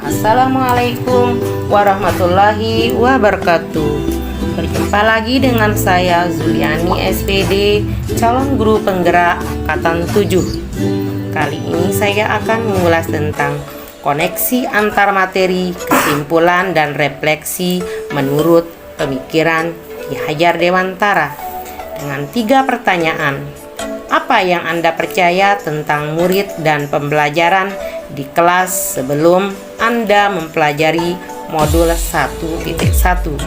Assalamualaikum warahmatullahi wabarakatuh. Berjumpa lagi dengan saya Zuliani SPD, calon guru penggerak angkatan 7. Kali ini saya akan mengulas tentang koneksi antar materi, kesimpulan dan refleksi menurut pemikiran Ki Hajar Dewantara dengan 3 pertanyaan. Apa yang Anda percaya tentang murid dan pembelajaran di kelas sebelum Anda mempelajari modul 1.1? 1.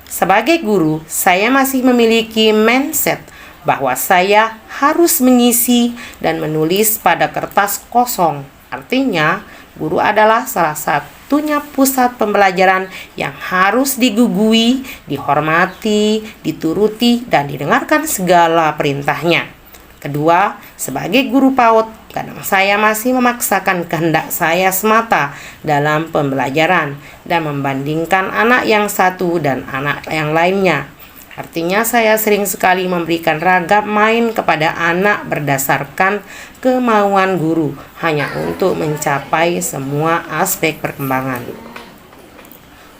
Sebagai guru, saya masih memiliki mindset bahwa saya harus mengisi dan menulis pada kertas kosong. Artinya, guru adalah salah satunya pusat pembelajaran yang harus digugui, dihormati, dituruti, dan didengarkan segala perintahnya. Kedua, sebagai guru PAUD, kadang saya masih memaksakan kehendak saya semata dalam pembelajaran dan membandingkan anak yang satu dan anak yang lainnya. Artinya saya sering sekali memberikan ragam main kepada anak berdasarkan kemauan guru hanya untuk mencapai semua aspek perkembangan.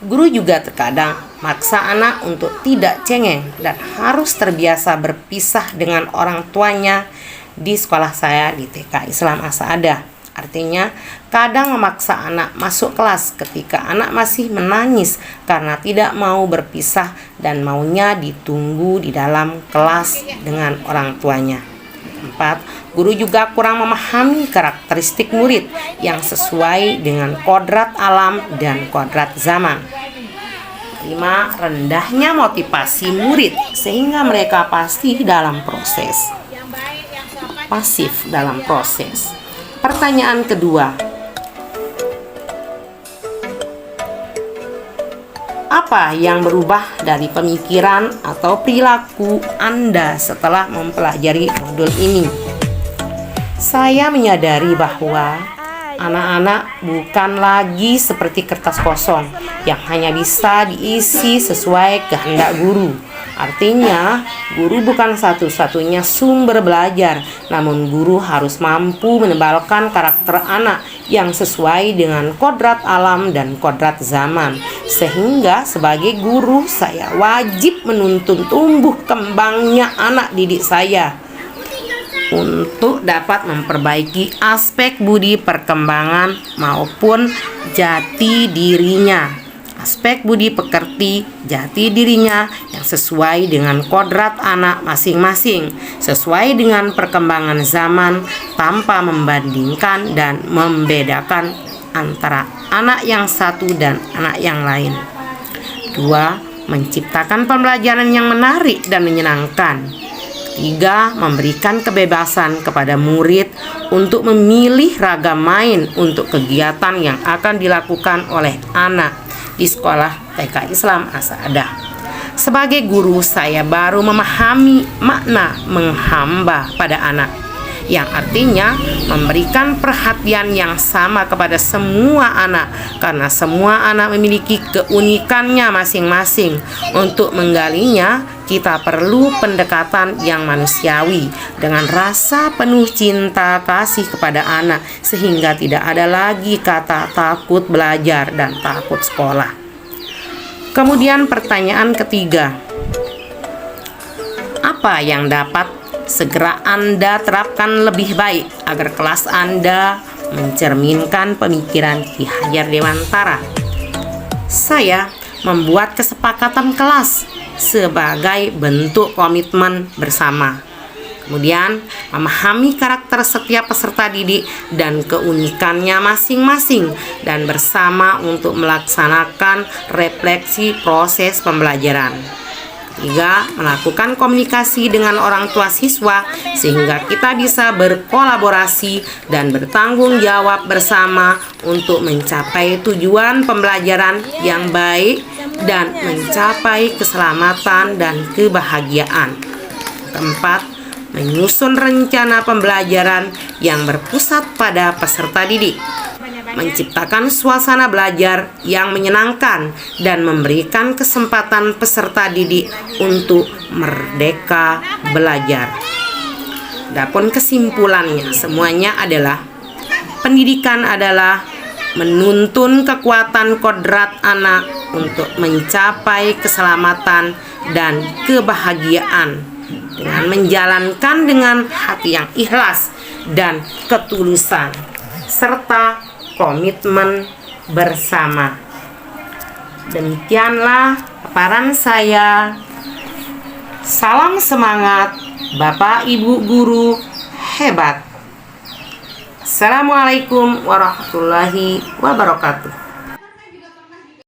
Guru juga terkadang maksa anak untuk tidak cengeng dan harus terbiasa berpisah dengan orang tuanya di sekolah saya di TK Islam As-Saadah. Artinya, kadang memaksa anak masuk kelas ketika anak masih menangis karena tidak mau berpisah dan maunya ditunggu di dalam kelas dengan orang tuanya. 4. Guru juga kurang memahami karakteristik murid yang sesuai dengan kodrat alam dan kodrat zaman. 5. Rendahnya motivasi murid sehingga mereka pasif dalam proses. Pertanyaan kedua, apa yang berubah dari pemikiran atau perilaku Anda setelah mempelajari modul ini? Saya menyadari bahwa anak-anak bukan lagi seperti kertas kosong yang hanya bisa diisi sesuai kehendak guru. Artinya, guru bukan satu-satunya sumber belajar, namun guru harus mampu menebalkan karakter anak yang sesuai dengan kodrat alam dan kodrat zaman. Sehingga sebagai guru, saya wajib menuntun tumbuh kembangnya anak didik saya untuk dapat memperbaiki aspek budi perkembangan maupun jati dirinya. Aspek budi pekerti jati dirinya yang sesuai dengan kodrat anak masing-masing, sesuai dengan perkembangan zaman tanpa membandingkan dan membedakan antara anak yang satu dan anak yang lain. 2. Menciptakan pembelajaran yang menarik dan menyenangkan. 3. Memberikan kebebasan kepada murid untuk memilih ragam main untuk kegiatan yang akan dilakukan oleh anak di sekolah TK Islam As-Saadah. Sebagai guru, saya baru memahami makna menghamba pada anak, yang artinya memberikan perhatian yang sama kepada semua anak, karena semua anak memiliki keunikannya masing-masing. Untuk menggalinya, kita perlu pendekatan yang manusiawi dengan rasa penuh cinta kasih kepada anak, sehingga tidak ada lagi kata takut belajar dan takut sekolah. Kemudian pertanyaan ketiga, apa yang dapat segera Anda terapkan lebih baik agar kelas Anda mencerminkan pemikiran Ki Hajar Dewantara? Saya membuat kesepakatan kelas sebagai bentuk komitmen bersama. Kemudian, memahami karakter setiap peserta didik dan keunikannya masing-masing dan bersama untuk melaksanakan refleksi proses pembelajaran. 3. Melakukan komunikasi dengan orang tua siswa sehingga kita bisa berkolaborasi dan bertanggung jawab bersama untuk mencapai tujuan pembelajaran yang baik dan mencapai keselamatan dan kebahagiaan. 4. Menyusun rencana pembelajaran yang berpusat pada peserta didik, menciptakan suasana belajar yang menyenangkan dan memberikan kesempatan peserta didik untuk merdeka belajar. Adapun kesimpulannya semuanya adalah Pendidikan adalah menuntun kekuatan kodrat anak untuk mencapai keselamatan dan kebahagiaan dengan menjalankan dengan hati yang ikhlas dan ketulusan serta komitmen bersama. Demikianlah paparan saya. Salam semangat, Bapak Ibu guru hebat. Assalamualaikum warahmatullahi wabarakatuh.